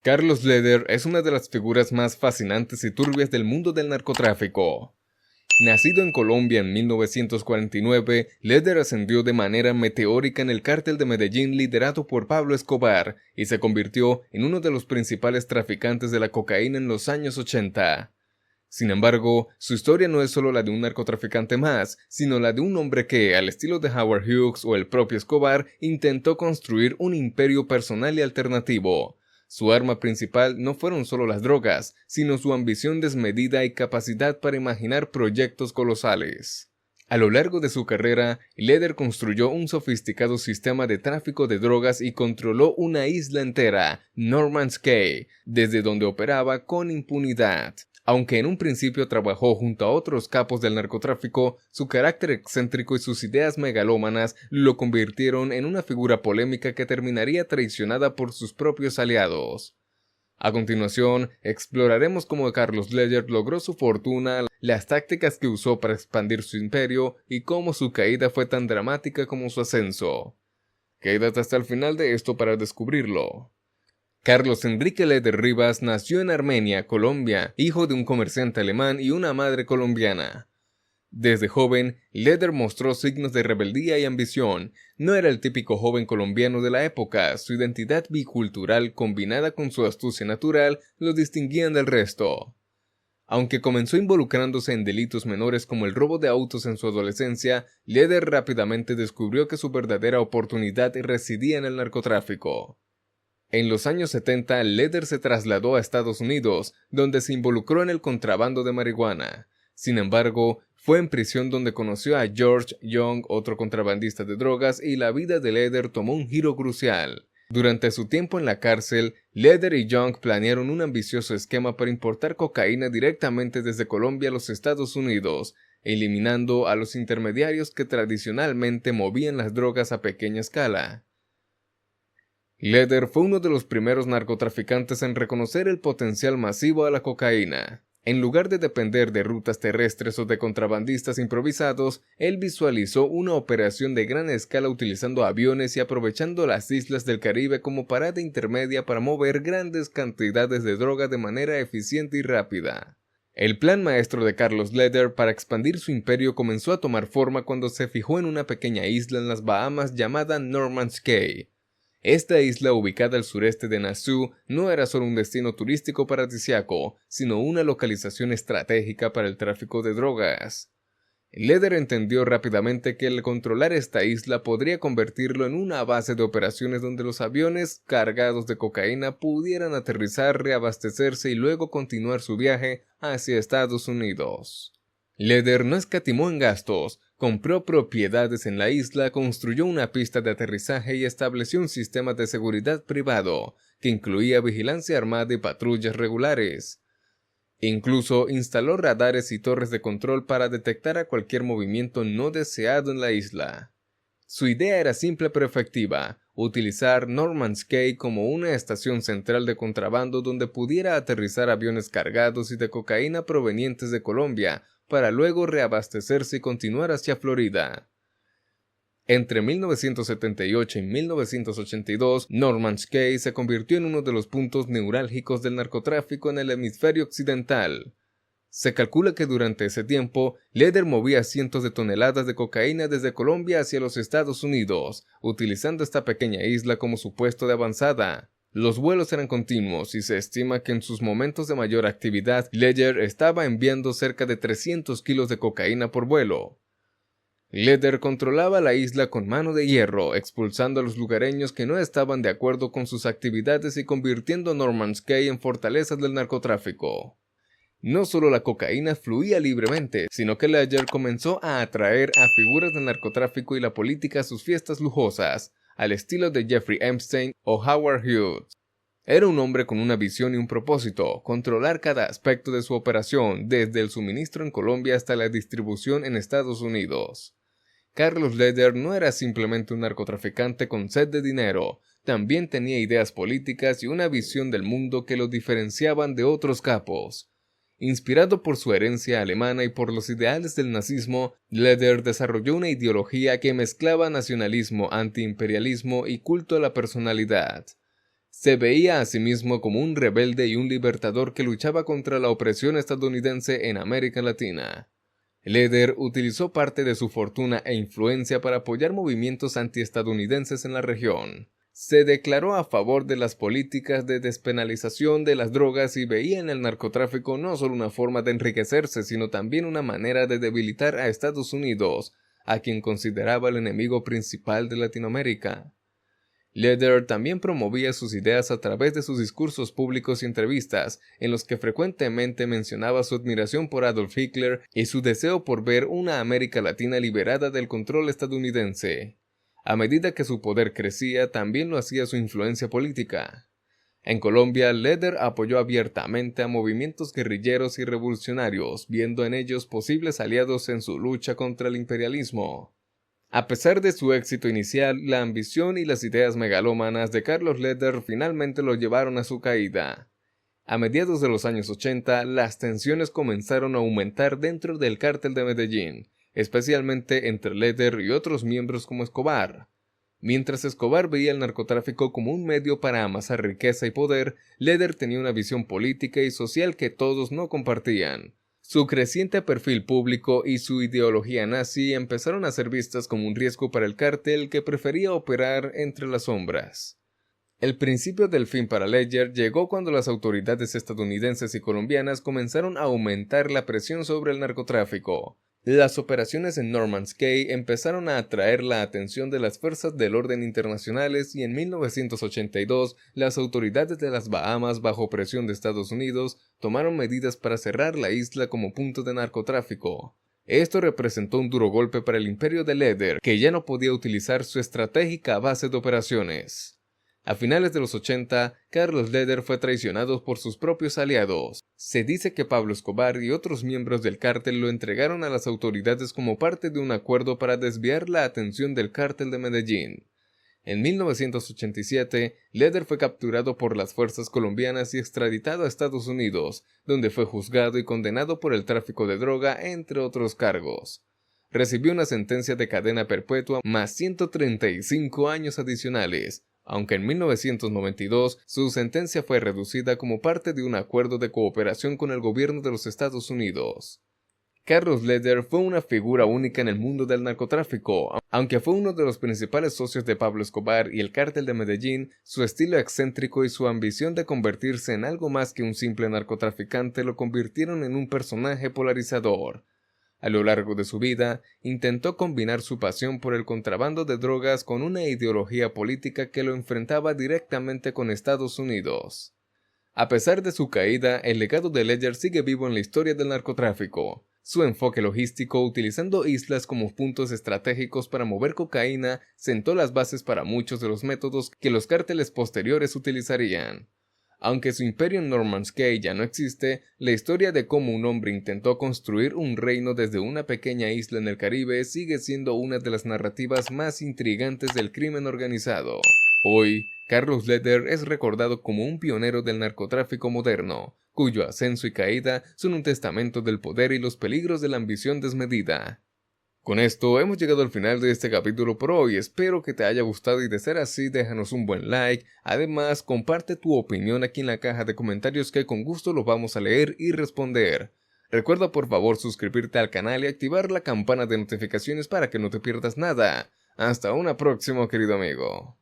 Carlos Leder es una de las figuras más fascinantes y turbias del mundo del narcotráfico. Nacido en Colombia en 1949, Leder ascendió de manera meteórica en el cártel de Medellín liderado por Pablo Escobar y se convirtió en uno de los principales traficantes de la cocaína en los años 80. Sin embargo, su historia no es solo la de un narcotraficante más, sino la de un hombre que, al estilo de Howard Hughes o el propio Escobar, intentó construir un imperio personal y alternativo. Su arma principal no fueron solo las drogas, sino su ambición desmedida y capacidad para imaginar proyectos colosales. A lo largo de su carrera, Leder construyó un sofisticado sistema de tráfico de drogas y controló una isla entera, Norman's Cay, desde donde operaba con impunidad. Aunque en un principio trabajó junto a otros capos del narcotráfico, su carácter excéntrico y sus ideas megalómanas lo convirtieron en una figura polémica que terminaría traicionada por sus propios aliados. A continuación, exploraremos cómo Carlos Leder logró su fortuna, las tácticas que usó para expandir su imperio y cómo su caída fue tan dramática como su ascenso. Quédate hasta el final de esto para descubrirlo. Carlos Enrique Leder Rivas nació en Armenia, Colombia, hijo de un comerciante alemán y una madre colombiana. Desde joven, Leder mostró signos de rebeldía y ambición. No era el típico joven colombiano de la época, su identidad bicultural combinada con su astucia natural lo distinguían del resto. Aunque comenzó involucrándose en delitos menores como el robo de autos en su adolescencia, Leder rápidamente descubrió que su verdadera oportunidad residía en el narcotráfico. En los años 70, Leder se trasladó a Estados Unidos, donde se involucró en el contrabando de marihuana. Sin embargo, fue en prisión donde conoció a George Young, otro contrabandista de drogas, y la vida de Leder tomó un giro crucial. Durante su tiempo en la cárcel, Leder y Young planearon un ambicioso esquema para importar cocaína directamente desde Colombia a los Estados Unidos, eliminando a los intermediarios que tradicionalmente movían las drogas a pequeña escala. Leder fue uno de los primeros narcotraficantes en reconocer el potencial masivo de la cocaína. En lugar de depender de rutas terrestres o de contrabandistas improvisados, él visualizó una operación de gran escala utilizando aviones y aprovechando las islas del Caribe como parada intermedia para mover grandes cantidades de droga de manera eficiente y rápida. El plan maestro de Carlos Leder para expandir su imperio comenzó a tomar forma cuando se fijó en una pequeña isla en las Bahamas llamada Norman's Cay. Esta isla, ubicada al sureste de Nassau, no era solo un destino turístico paradisíaco, sino una localización estratégica para el tráfico de drogas. Leder entendió rápidamente que el controlar esta isla podría convertirlo en una base de operaciones donde los aviones cargados de cocaína pudieran aterrizar, reabastecerse y luego continuar su viaje hacia Estados Unidos. Leder no escatimó en gastos. Compró propiedades en la isla, construyó una pista de aterrizaje y estableció un sistema de seguridad privado, que incluía vigilancia armada y patrullas regulares. Incluso instaló radares y torres de control para detectar a cualquier movimiento no deseado en la isla. Su idea era simple pero efectiva: utilizar Norman's Cay como una estación central de contrabando donde pudiera aterrizar aviones cargados y de cocaína provenientes de Colombia, para luego reabastecerse y continuar hacia Florida. Entre 1978 y 1982, Norman's Cay se convirtió en uno de los puntos neurálgicos del narcotráfico en el hemisferio occidental. Se calcula que durante ese tiempo, Leder movía cientos de toneladas de cocaína desde Colombia hacia los Estados Unidos, utilizando esta pequeña isla como su puesto de avanzada. Los vuelos eran continuos y se estima que en sus momentos de mayor actividad, Leder estaba enviando cerca de 300 kilos de cocaína por vuelo. Leder controlaba la isla con mano de hierro, expulsando a los lugareños que no estaban de acuerdo con sus actividades y convirtiendo Norman's Cay en fortaleza del narcotráfico. No solo la cocaína fluía libremente, sino que Leder comenzó a atraer a figuras del narcotráfico y la política a sus fiestas lujosas, al estilo de Jeffrey Epstein o Howard Hughes. Era un hombre con una visión y un propósito: controlar cada aspecto de su operación, desde el suministro en Colombia hasta la distribución en Estados Unidos. Carlos Leder no era simplemente un narcotraficante con sed de dinero, también tenía ideas políticas y una visión del mundo que lo diferenciaban de otros capos. Inspirado por su herencia alemana y por los ideales del nazismo, Leder desarrolló una ideología que mezclaba nacionalismo, antiimperialismo y culto a la personalidad. Se veía a sí mismo como un rebelde y un libertador que luchaba contra la opresión estadounidense en América Latina. Leder utilizó parte de su fortuna e influencia para apoyar movimientos antiestadounidenses en la región. Se declaró a favor de las políticas de despenalización de las drogas y veía en el narcotráfico no solo una forma de enriquecerse, sino también una manera de debilitar a Estados Unidos, a quien consideraba el enemigo principal de Latinoamérica. Leder también promovía sus ideas a través de sus discursos públicos y entrevistas, en los que frecuentemente mencionaba su admiración por Adolf Hitler y su deseo por ver una América Latina liberada del control estadounidense. A medida que su poder crecía, también lo hacía su influencia política. En Colombia, Leder apoyó abiertamente a movimientos guerrilleros y revolucionarios, viendo en ellos posibles aliados en su lucha contra el imperialismo. A pesar de su éxito inicial, la ambición y las ideas megalómanas de Carlos Leder finalmente lo llevaron a su caída. A mediados de los años 80, las tensiones comenzaron a aumentar dentro del cártel de Medellín, especialmente entre Leder y otros miembros como Escobar. Mientras Escobar veía el narcotráfico como un medio para amasar riqueza y poder, Leder tenía una visión política y social que todos no compartían. Su creciente perfil público y su ideología nazi empezaron a ser vistas como un riesgo para el cártel que prefería operar entre las sombras. El principio del fin para Leder llegó cuando las autoridades estadounidenses y colombianas comenzaron a aumentar la presión sobre el narcotráfico. Las operaciones en Norman's Cay empezaron a atraer la atención de las fuerzas del orden internacionales y en 1982 las autoridades de las Bahamas, bajo presión de Estados Unidos, tomaron medidas para cerrar la isla como punto de narcotráfico. Esto representó un duro golpe para el imperio de Leder, que ya no podía utilizar su estratégica base de operaciones. A finales de los 80, Carlos Leder fue traicionado por sus propios aliados. Se dice que Pablo Escobar y otros miembros del cártel lo entregaron a las autoridades como parte de un acuerdo para desviar la atención del cártel de Medellín. En 1987, Leder fue capturado por las fuerzas colombianas y extraditado a Estados Unidos, donde fue juzgado y condenado por el tráfico de droga, entre otros cargos. Recibió una sentencia de cadena perpetua más 135 años adicionales, aunque en 1992 su sentencia fue reducida como parte de un acuerdo de cooperación con el gobierno de los Estados Unidos. Carlos Leder fue una figura única en el mundo del narcotráfico. Aunque fue uno de los principales socios de Pablo Escobar y el cártel de Medellín, su estilo excéntrico y su ambición de convertirse en algo más que un simple narcotraficante lo convirtieron en un personaje polarizador. A lo largo de su vida, intentó combinar su pasión por el contrabando de drogas con una ideología política que lo enfrentaba directamente con Estados Unidos. A pesar de su caída, el legado de Leder sigue vivo en la historia del narcotráfico. Su enfoque logístico, utilizando islas como puntos estratégicos para mover cocaína, sentó las bases para muchos de los métodos que los cárteles posteriores utilizarían. Aunque su imperio en Norman's Cay ya no existe, la historia de cómo un hombre intentó construir un reino desde una pequeña isla en el Caribe sigue siendo una de las narrativas más intrigantes del crimen organizado. Hoy, Carlos Leder es recordado como un pionero del narcotráfico moderno, cuyo ascenso y caída son un testamento del poder y los peligros de la ambición desmedida. Con esto hemos llegado al final de este capítulo por hoy, espero que te haya gustado y de ser así déjanos un buen like, además comparte tu opinión aquí en la caja de comentarios que con gusto lo vamos a leer y responder. Recuerda por favor suscribirte al canal y activar la campana de notificaciones para que no te pierdas nada. Hasta una próxima querido amigo.